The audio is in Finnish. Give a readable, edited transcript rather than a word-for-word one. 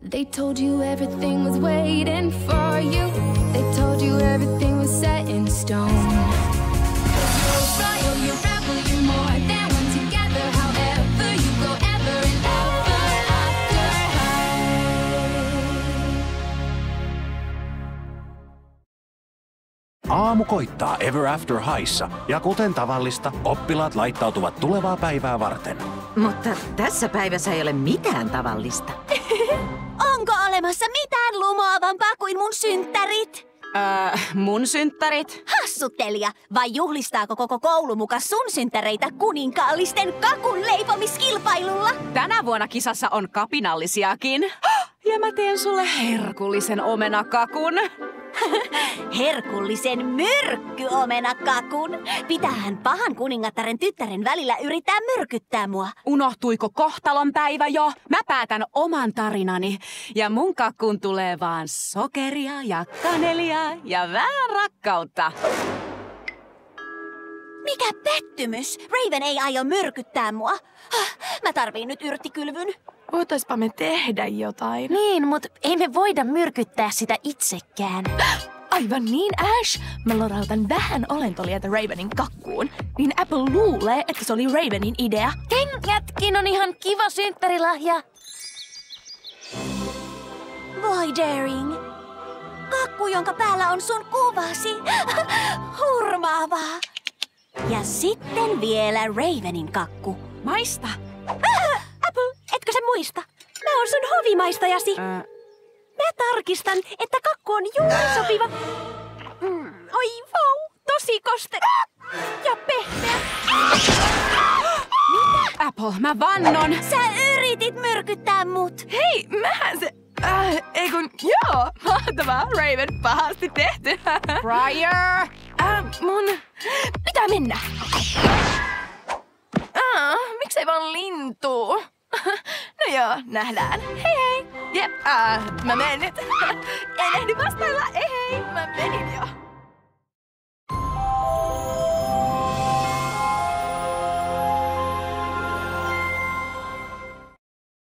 They told you everything was waiting for you. They told you everything was set in stone. You're royal, you're rebel, you're more than one together. However you go, ever and ever after high. Aamu koittaa Ever After Highssa ja kuten tavallista, oppilaat laittautuvat tulevaa päivää varten. Mutta tässä päivässä ei ole mitään tavallista. Onko olemassa mitään lumoavampaa kuin mun synttärit? Mun synttärit? Hassuttelija! Vai juhlistaako koko koulu muka sun synttäreitä kuninkaallisten kakun leipomiskilpailulla? Tänä vuonna kisassa on kapinallisiakin. Ja mä teen sulle herkullisen omenakakun. Herkullisen myrkkyomenakakun. Pitäähän pahan kuningattaren tyttären välillä yrittää myrkyttää mua. Unohtuiko kohtalon päivä jo? Mä päätän oman tarinani. Ja mun kakkuun tulee vaan sokeria ja kanelia ja vähän rakkautta. Mikä pettymys! Raven ei aio myrkyttää mua. Mä tarviin nyt yrttikylvyn. Voitaispa me tehdä jotain. Niin, mutta ei me voida myrkyttää sitä itsekään. Aivan niin, Ash. Mä lorautan vähän olentolieta Ravenin kakkuun. Niin Apple luulee, että se oli Ravenin idea. Kengätkin on ihan kiva synttärilahja. Voi Daring. Kakku, jonka päällä on sun kuvasi. Hurmaavaa. Ja sitten vielä Ravenin kakku. Maista. Apple, etkö sä muista? Mä oon sun hovimaistajasi. Mä tarkistan, että kakku on juuri sopiva. Oi vau, tosi koste. Ja pehmeä. Mitä? Apple, mä vannon. Sä yritit myrkyttää mut. Hei, mähän se... ei kun... Joo, mahtavaa. Raven, pahasti tehty. Briar! Mun... Pitää mennä. Miksei vaan lintu? No joo, nähdään. Hei hei. Jep, mä menen nyt. En ehdi vastailla, ei hei. Mä menin jo.